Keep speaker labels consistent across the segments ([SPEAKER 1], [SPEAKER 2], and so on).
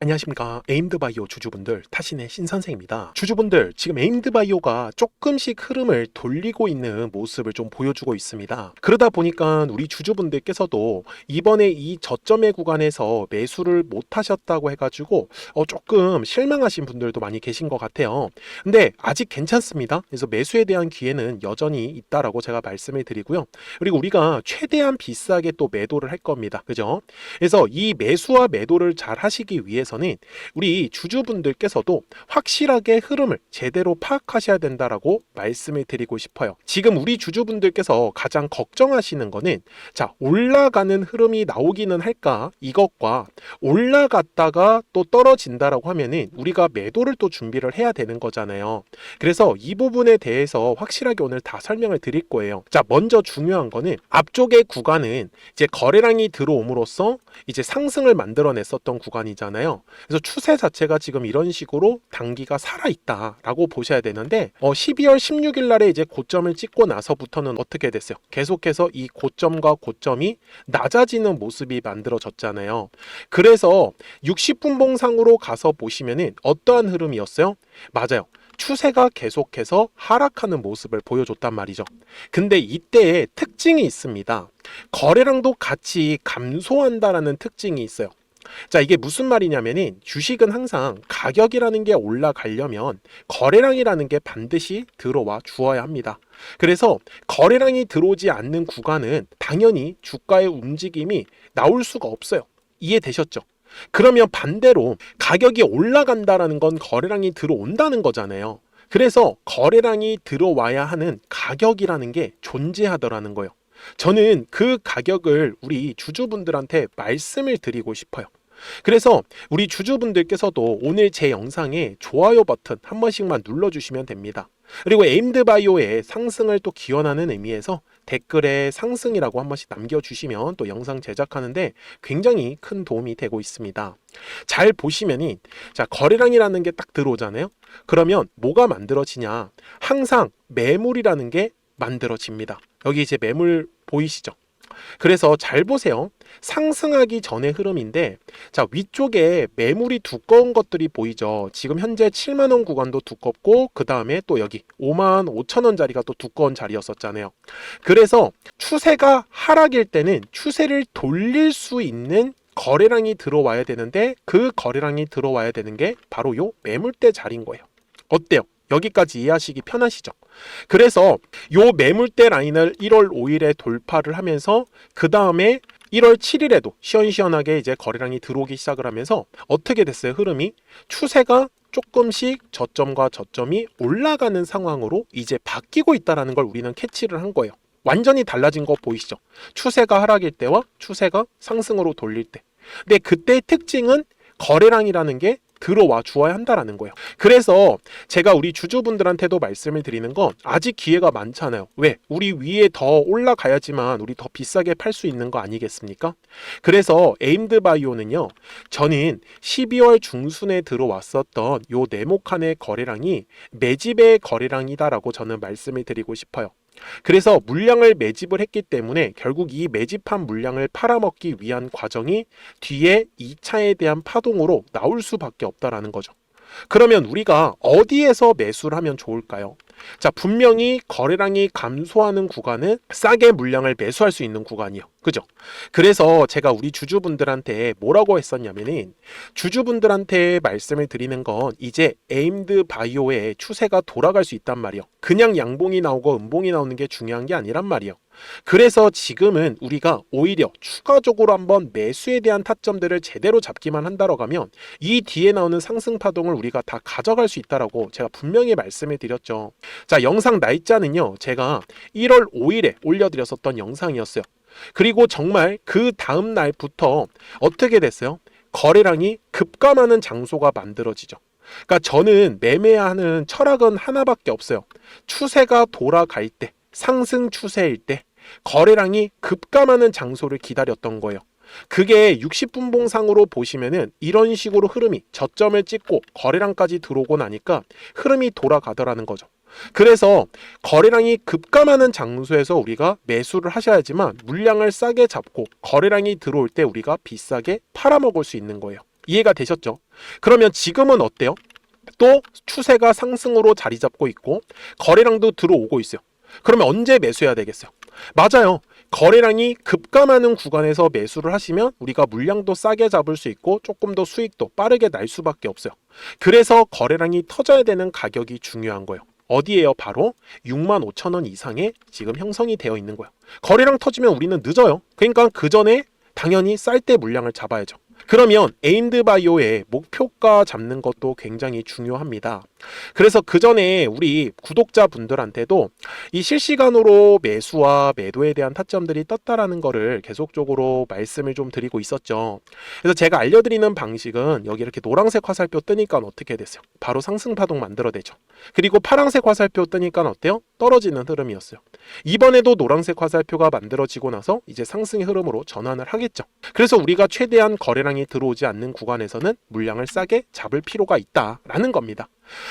[SPEAKER 1] 안녕하십니까. 에임드바이오 주주분들, 타신의 신선생입니다. 주주분들, 지금 에임드바이오가 조금씩 흐름을 돌리고 있는 모습을 좀 보여주고 있습니다. 그러다 보니까 우리 주주분들께서도 이번에 이 저점의 구간에서 매수를 못 하셨다고 해가지고 조금 실망하신 분들도 많이 계신 것 같아요. 근데 아직 괜찮습니다. 그래서 매수에 대한 기회는 여전히 있다라고 제가 말씀을 드리고요. 그리고 우리가 최대한 비싸게 또 매도를 할 겁니다. 그죠? 그래서 이 매수와 매도를 잘 하시기 위해서는 우리 주주분들께서도 확실하게 흐름을 제대로 파악하셔야 된다라고 말씀을 드리고 싶어요. 지금 우리 주주분들께서 가장 걱정하시는 거는 자, 올라가는 흐름이 나오기는 할까? 이것과 올라갔다가 또 떨어진다라고 하면은 우리가 매도를 또 준비를 해야 되는 거잖아요. 그래서 이 부분에 대해서 확실하게 오늘 다 설명을 드릴 거예요. 자, 먼저 중요한 거는 앞쪽의 구간은 이제 거래량이 들어옴으로써 이제 상승을 만들어냈었던 구간이잖아요. 그래서 추세 자체가 지금 이런 식으로 단기가 살아있다라고 보셔야 되는데 12월 16일 날에 이제 고점을 찍고 나서부터는 어떻게 됐어요? 계속해서 이 고점과 고점이 낮아지는 모습이 만들어졌잖아요. 그래서 60분봉상으로 가서 보시면은 어떠한 흐름이었어요? 맞아요. 추세가 계속해서 하락하는 모습을 보여줬단 말이죠. 근데 이때의 특징이 있습니다. 거래량도 같이 감소한다라는 특징이 있어요. 자, 이게 무슨 말이냐면은 주식은 항상 가격이라는 게 올라가려면 거래량이라는 게 반드시 들어와 주어야 합니다. 그래서 거래량이 들어오지 않는 구간은 당연히 주가의 움직임이 나올 수가 없어요. 이해되셨죠? 그러면 반대로 가격이 올라간다라는 건 거래량이 들어온다는 거잖아요. 그래서 거래량이 들어와야 하는 가격이라는 게 존재하더라는 거예요. 저는 그 가격을 우리 주주분들한테 말씀을 드리고 싶어요. 그래서 우리 주주분들께서도 오늘 제 영상에 좋아요 버튼 한 번씩만 눌러주시면 됩니다. 그리고 에임드바이오의 상승을 또 기원하는 의미에서 댓글에 상승이라고 한 번씩 남겨주시면 또 영상 제작하는데 굉장히 큰 도움이 되고 있습니다. 잘 보시면이 자, 거래량이라는 게 딱 들어오잖아요. 그러면 뭐가 만들어지냐? 항상 매물이라는 게 만들어집니다. 여기 이제 매물 보이시죠? 그래서 잘 보세요. 상승하기 전의 흐름인데 자, 위쪽에 매물이 두꺼운 것들이 보이죠. 지금 현재 7만원 구간도 두껍고 그 다음에 또 여기 5만 5천원짜리가 또 두꺼운 자리였었잖아요. 그래서 추세가 하락일 때는 추세를 돌릴 수 있는 거래량이 들어와야 되는데 그 거래량이 들어와야 되는 게 바로 요 매물대 자리인 거예요. 어때요? 여기까지 이해하시기 편하시죠? 그래서 요 매물대 라인을 1월 5일에 돌파를 하면서 그 다음에 1월 7일에도 시원시원하게 이제 거래량이 들어오기 시작을 하면서 어떻게 됐어요? 흐름이 추세가 조금씩 저점과 저점이 올라가는 상황으로 이제 바뀌고 있다는 걸 우리는 캐치를 한 거예요. 완전히 달라진 거 보이시죠? 추세가 하락일 때와 추세가 상승으로 돌릴 때. 근데 그때의 특징은 거래량이라는 게 들어와 주어야 한다라는 거예요. 그래서 제가 우리 주주분들한테도 말씀을 드리는 건 아직 기회가 많잖아요. 왜? 우리 위에 더 올라가야지만 우리 더 비싸게 팔 수 있는 거 아니겠습니까? 그래서 에임드바이오는요, 저는 12월 중순에 들어왔었던 요 네모칸의 거래량이 매집의 거래량이다라고 저는 말씀을 드리고 싶어요. 그래서 물량을 매집을 했기 때문에 결국 이 매집한 물량을 팔아먹기 위한 과정이 뒤에 2차에 대한 파동으로 나올 수밖에 없다라는 거죠. 그러면 우리가 어디에서 매수를 하면 좋을까요? 자, 분명히 거래량이 감소하는 구간은 싸게 물량을 매수할 수 있는 구간이요. 그죠? 그래서 제가 우리 주주분들한테 뭐라고 했었냐면은 주주분들한테 말씀을 드리는 건 이제 에임드바이오의 추세가 돌아갈 수 있단 말이요. 그냥 양봉이 나오고 음봉이 나오는 게 중요한 게 아니란 말이요. 그래서 지금은 우리가 오히려 추가적으로 한번 매수에 대한 타점들을 제대로 잡기만 한다고 하면 이 뒤에 나오는 상승 파동을 우리가 다 가져갈 수 있다라고 제가 분명히 말씀을 드렸죠. 자, 영상 날짜는요, 제가 1월 5일에 올려드렸었던 영상이었어요. 그리고 정말 그 다음 날부터 어떻게 됐어요? 거래량이 급감하는 장소가 만들어지죠. 그러니까 저는 매매하는 철학은 하나밖에 없어요. 추세가 돌아갈 때, 상승 추세일 때 거래량이 급감하는 장소를 기다렸던 거예요. 그게 60분봉상으로 보시면은 이런 식으로 흐름이 저점을 찍고 거래량까지 들어오고 나니까 흐름이 돌아가더라는 거죠. 그래서 거래량이 급감하는 장소에서 우리가 매수를 하셔야지만 물량을 싸게 잡고 거래량이 들어올 때 우리가 비싸게 팔아먹을 수 있는 거예요. 이해가 되셨죠? 그러면 지금은 어때요? 또 추세가 상승으로 자리 잡고 있고 거래량도 들어오고 있어요. 그러면 언제 매수해야 되겠어요? 맞아요. 거래량이 급감하는 구간에서 매수를 하시면 우리가 물량도 싸게 잡을 수 있고 조금 더 수익도 빠르게 날 수밖에 없어요. 그래서 거래량이 터져야 되는 가격이 중요한 거예요. 어디에요? 바로 65,000원 이상에 지금 형성이 되어 있는 거예요. 거래량 터지면 우리는 늦어요. 그러니까 그 전에 당연히 쌀 때 물량을 잡아야죠. 그러면 에임드바이오의 목표가 잡는 것도 굉장히 중요합니다. 그래서 그 전에 우리 구독자분들한테도 이 실시간으로 매수와 매도에 대한 타점들이 떴다라는 거를 계속적으로 말씀을 좀 드리고 있었죠. 그래서 제가 알려드리는 방식은 여기 이렇게 노란색 화살표 뜨니까 어떻게 됐어요? 바로 상승 파동 만들어내죠. 그리고 파란색 화살표 뜨니까 어때요? 떨어지는 흐름이었어요. 이번에도 노란색 화살표가 만들어지고 나서 이제 상승의 흐름으로 전환을 하겠죠. 그래서 우리가 최대한 거래량이 들어오지 않는 구간에서는 물량을 싸게 잡을 필요가 있다라는 겁니다.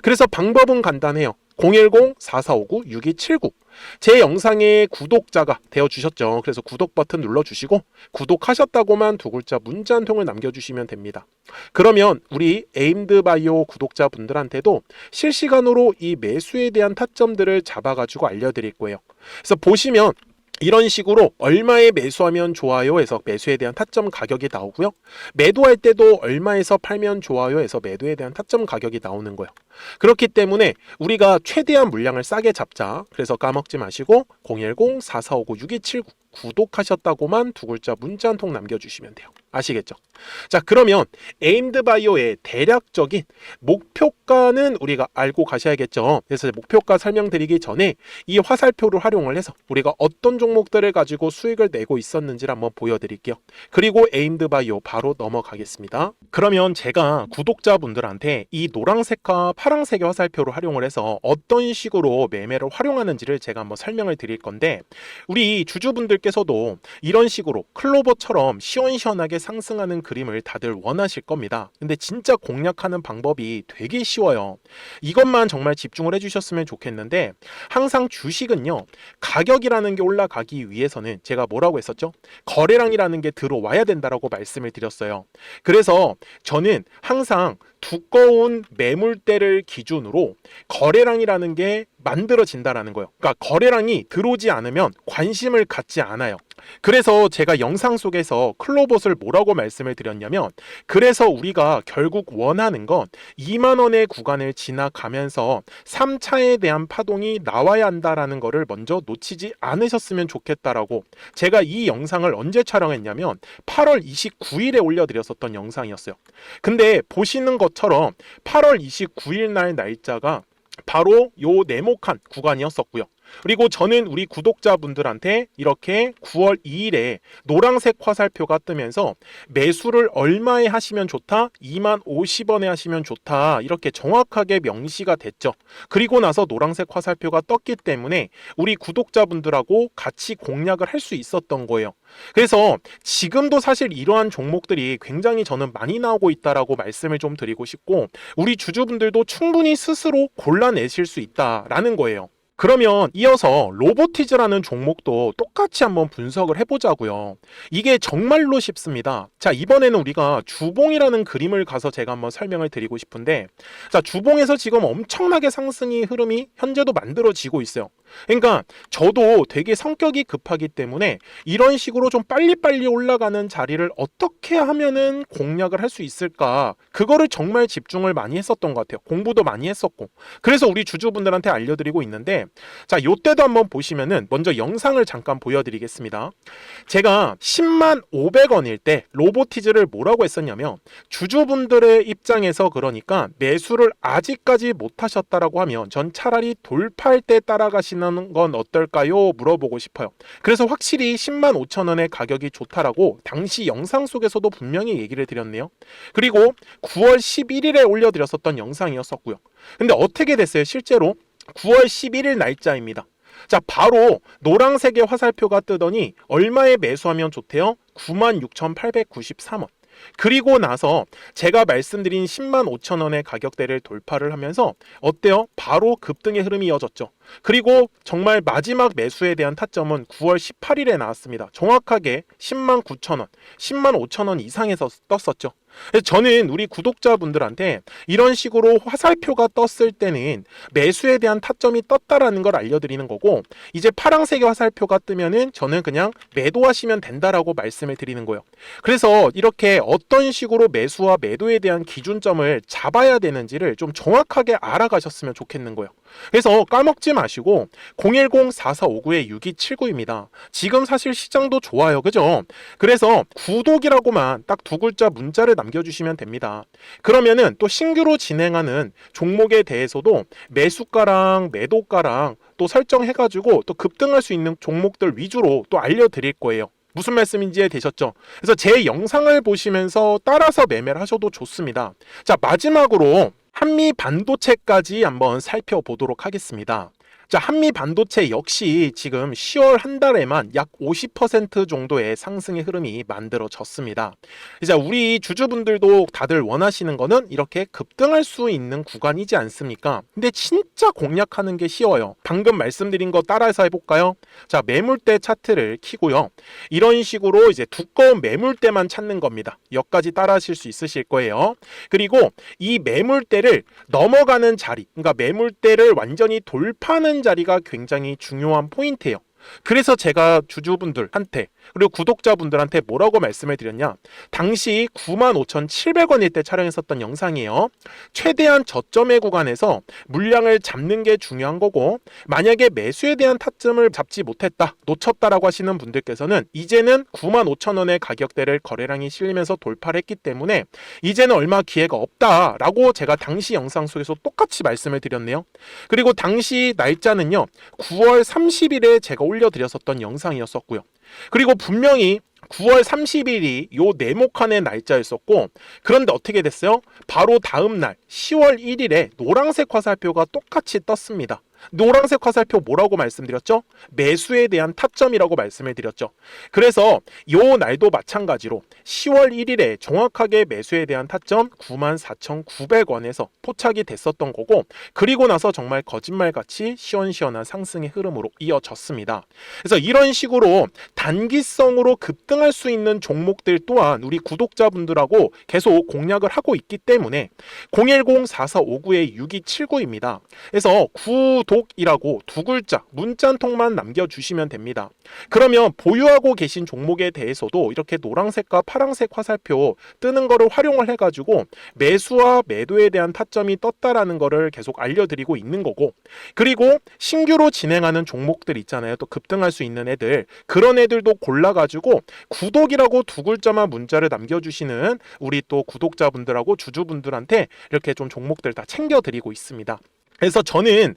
[SPEAKER 1] 그래서 방법은 간단해요. 010-4459-6279 제 영상에 구독자가 되어주셨죠. 그래서 구독 버튼 눌러주시고 구독하셨다고만 두 글자 문자 한 통을 남겨주시면 됩니다. 그러면 우리 에임드바이오 구독자분들한테도 실시간으로 이 매수에 대한 타점들을 잡아가지고 알려드릴 거예요. 그래서 보시면 이런 식으로 얼마에 매수하면 좋아요 해서 매수에 대한 타점 가격이 나오고요. 매도할 때도 얼마에서 팔면 좋아요 해서 매도에 대한 타점 가격이 나오는 거예요. 그렇기 때문에 우리가 최대한 물량을 싸게 잡자. 그래서 까먹지 마시고 010-4459-6279 구독하셨다고만 두 글자 문자 한 통 남겨주시면 돼요. 아시겠죠? 자, 그러면 에임드바이오의 대략적인 목표가는 우리가 알고 가셔야겠죠. 그래서 목표가 설명드리기 전에 이 화살표를 활용을 해서 우리가 어떤 종목들을 가지고 수익을 내고 있었는지를 한번 보여드릴게요. 그리고 에임드바이오 바로 넘어가겠습니다. 그러면 제가 구독자분들한테 이 노란색과 파란색의 화살표를 활용을 해서 어떤 식으로 매매를 활용하는지를 제가 한번 설명을 드릴 건데, 우리 주주분들께서도 이런 식으로 클로버처럼 시원시원하게 상승하는 그림을 다들 원하실 겁니다. 근데 진짜 공략하는 방법이 되게 쉬워요. 이것만 정말 집중을 해주셨으면 좋겠는데, 항상 주식은요, 가격이라는 게 올라가기 위해서는 제가 뭐라고 했었죠? 거래량이라는 게 들어와야 된다라고 말씀을 드렸어요. 그래서 저는 항상 두꺼운 매물대를 기준으로 거래량이라는 게 만들어진다라는 거예요. 그러니까 거래량이 들어오지 않으면 관심을 갖지 않아요. 그래서 제가 영상 속에서 클로봇을 뭐라고 말씀을 드렸냐면, 그래서 우리가 결국 원하는 건 2만 원의 구간을 지나가면서 3차에 대한 파동이 나와야 한다라는 거를 먼저 놓치지 않으셨으면 좋겠다라고 제가 이 영상을 언제 촬영했냐면 8월 29일에 올려드렸었던 영상이었어요. 근데 보시는 것처럼 8월 29일 날 날짜가 바로 요 네모칸 구간이었었고요. 그리고 저는 우리 구독자분들한테 이렇게 9월 2일에 노란색 화살표가 뜨면서 매수를 얼마에 하시면 좋다? 20,050원에 하시면 좋다. 이렇게 정확하게 명시가 됐죠. 그리고 나서 노란색 화살표가 떴기 때문에 우리 구독자분들하고 같이 공략을 할 수 있었던 거예요. 그래서 지금도 사실 이러한 종목들이 굉장히 저는 많이 나오고 있다라고 말씀을 좀 드리고 싶고, 우리 주주분들도 충분히 스스로 골라내실 수 있다라는 거예요. 그러면 이어서 로보티즈라는 종목도 똑같이 한번 분석을 해보자고요. 이게 정말로 쉽습니다. 자, 이번에는 우리가 주봉이라는 그림을 가서 제가 한번 설명을 드리고 싶은데, 자, 주봉에서 지금 엄청나게 상승이 흐름이 현재도 만들어지고 있어요. 그러니까 저도 되게 성격이 급하기 때문에 이런 식으로 좀 빨리빨리 올라가는 자리를 어떻게 하면은 공략을 할 수 있을까, 그거를 정말 집중을 많이 했었던 것 같아요. 공부도 많이 했었고. 그래서 우리 주주분들한테 알려드리고 있는데, 자, 요때도 한번 보시면은 먼저 영상을 잠깐 보여드리겠습니다. 제가 105,000원일 때 로보티즈를 뭐라고 했었냐면, 주주분들의 입장에서 그러니까 매수를 아직까지 못 하셨다라고 하면 전 차라리 돌파할 때 따라가시는 건 어떨까요? 물어보고 싶어요. 그래서 확실히 105,000원의 가격이 좋다라고 당시 영상 속에서도 분명히 얘기를 드렸네요. 그리고 9월 11일에 올려드렸었던 영상이었었고요. 근데 어떻게 됐어요? 실제로 9월 11일 날짜입니다. 자, 바로 노란색의 화살표가 뜨더니 얼마에 매수하면 좋대요? 96,893원. 그리고 나서 제가 말씀드린 105,000원의 가격대를 돌파를 하면서 어때요? 바로 급등의 흐름이 이어졌죠. 그리고 정말 마지막 매수에 대한 타점은 9월 18일에 나왔습니다. 정확하게 109,000원, 105,000원 이상에서 떴었죠. 그래서 저는 우리 구독자분들한테 이런 식으로 화살표가 떴을 때는 매수에 대한 타점이 떴다라는 걸 알려드리는 거고, 이제 파란색의 화살표가 뜨면은 저는 그냥 매도하시면 된다라고 말씀을 드리는 거예요. 그래서 이렇게 어떤 식으로 매수와 매도에 대한 기준점을 잡아야 되는지를 좀 정확하게 알아가셨으면 좋겠는 거예요. 그래서 까먹지 마시고 010-4459-6279입니다. 지금 사실 시장도 좋아요. 그죠? 그래서 구독이라고만 딱 두 글자 문자를 남겨주시면 됩니다. 그러면은 또 신규로 진행하는 종목에 대해서도 매수가랑 매도가랑 또 설정해가지고 또 급등할 수 있는 종목들 위주로 또 알려드릴 거예요. 무슨 말씀인지 이해되셨죠? 그래서 제 영상을 보시면서 따라서 매매를 하셔도 좋습니다. 자, 마지막으로 한미 반도체까지 한번 살펴보도록 하겠습니다. 자, 한미 반도체 역시 지금 10월 한 달에만 약 50% 정도의 상승의 흐름이 만들어졌습니다. 이제 우리 주주분들도 다들 원하시는 거는 이렇게 급등할 수 있는 구간이지 않습니까? 근데 진짜 공략하는 게 쉬워요. 방금 말씀드린 거 따라해서 해볼까요? 자, 매물대 차트를 키고요. 이런 식으로 이제 두꺼운 매물대만 찾는 겁니다. 여기까지 따라하실 수 있으실 거예요. 그리고 이 매물대를 넘어가는 자리, 그러니까 매물대를 완전히 돌파하는 자리가 굉장히 중요한 포인트예요. 그래서 제가 주주분들한테 그리고 구독자분들한테 뭐라고 말씀을 드렸냐, 당시 95,700원일 때 촬영했었던 영상이에요. 최대한 저점의 구간에서 물량을 잡는 게 중요한 거고, 만약에 매수에 대한 타점을 잡지 못했다, 놓쳤다라고 하시는 분들께서는 이제는 95,000원의 가격대를 거래량이 실리면서 돌파를 했기 때문에 이제는 얼마 기회가 없다라고 제가 당시 영상 속에서 똑같이 말씀을 드렸네요. 그리고 당시 날짜는요, 9월 30일에 제가 올려드렸었던 영상이었었고요. 그리고 분명히 9월 30일이 요 네모칸의 날짜였었고, 그런데 어떻게 됐어요? 바로 다음 날 10월 1일에 노란색 화살표가 똑같이 떴습니다. 노란색 화살표 뭐라고 말씀드렸죠? 매수에 대한 타점이라고 말씀을 드렸죠. 그래서 요 날도 마찬가지로 10월 1일에 정확하게 매수에 대한 타점 94,900원에서 포착이 됐었던 거고, 그리고 나서 정말 거짓말같이 시원시원한 상승의 흐름으로 이어졌습니다. 그래서 이런 식으로 단기성으로 급등할 수 있는 종목들 또한 우리 구독자분들하고 계속 공략을 하고 있기 때문에 010-4459-6279입니다. 그래서 구독이라고 두 글자 문자 한 통만 남겨주시면 됩니다. 그러면 보유하고 계신 종목에 대해서도 이렇게 노란색과 파란색 화살표 뜨는 거를 활용을 해가지고 매수와 매도에 대한 타점이 떴다라는 거를 계속 알려드리고 있는 거고, 그리고 신규로 진행하는 종목들 있잖아요. 또 급등할 수 있는 애들, 그런 애들도 골라가지고 구독이라고 두 글자만 문자를 남겨주시는 우리 또 구독자분들하고 주주분들한테 이렇게 좀 종목들 다 챙겨드리고 있습니다. 그래서 저는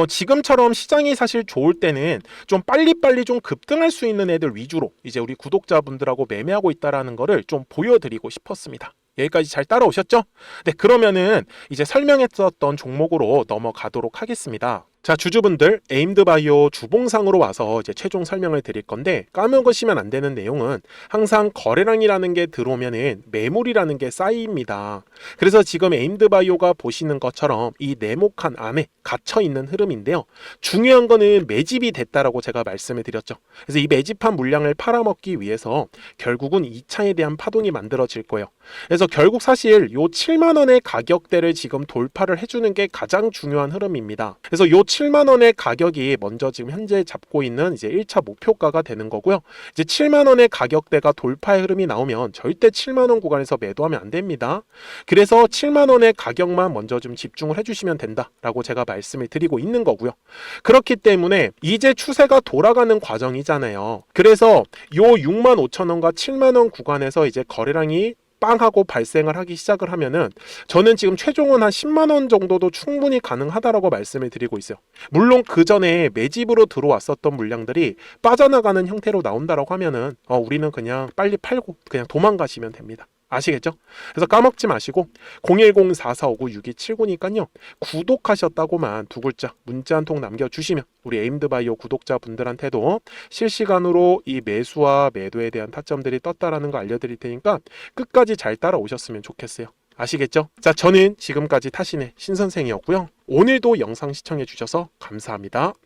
[SPEAKER 1] 지금처럼 시장이 사실 좋을 때는 좀 빨리빨리 좀 급등할 수 있는 애들 위주로 이제 우리 구독자분들하고 매매하고 있다라는 거를 좀 보여드리고 싶었습니다. 여기까지 잘 따라오셨죠? 네, 그러면은 이제 설명했었던 종목으로 넘어가도록 하겠습니다. 자, 주주분들, 에임드바이오 주봉상으로 와서 이제 최종 설명을 드릴 건데, 까먹으시면 안 되는 내용은 항상 거래량이라는 게 들어오면은 매물이라는 게 쌓입니다. 그래서 지금 에임드바이오가 보시는 것처럼 이 네모칸 안에 갇혀 있는 흐름인데요. 중요한 거는 매집이 됐다라고 제가 말씀을 드렸죠. 그래서 이 매집한 물량을 팔아먹기 위해서 결국은 2차에 대한 파동이 만들어질 거예요. 그래서 결국 사실 요 7만 원의 가격대를 지금 돌파를 해주는 게 가장 중요한 흐름입니다. 그래서 요 7만 원의 가격이 먼저 지금 현재 잡고 있는 이제 1차 목표가가 되는 거고요. 이제 7만 원의 가격대가 돌파의 흐름이 나오면 절대 7만 원 구간에서 매도하면 안 됩니다. 그래서 7만 원의 가격만 먼저 좀 집중을 해주시면 된다라고 제가 말씀을 드리고 있는 거고요. 그렇기 때문에 이제 추세가 돌아가는 과정이잖아요. 그래서 요 6만 5천 원과 7만 원 구간에서 이제 거래량이 빵 하고 발생을 하기 시작을 하면은 저는 지금 최종은 한 10만 원 정도도 충분히 가능하다라고 말씀을 드리고 있어요. 물론 그 전에 매집으로 들어왔었던 물량들이 빠져나가는 형태로 나온다라고 하면은 우리는 그냥 빨리 팔고 그냥 도망가시면 됩니다. 아시겠죠? 그래서 까먹지 마시고 010-4459-6279니까요. 구독하셨다고만 두 글자 문자 한 통 남겨주시면 우리 에임드바이오 구독자분들한테도 실시간으로 이 매수와 매도에 대한 타점들이 떴다라는 거 알려드릴 테니까 끝까지 잘 따라오셨으면 좋겠어요. 아시겠죠? 자, 저는 지금까지 타신의 신선생이었고요. 오늘도 영상 시청해 주셔서 감사합니다.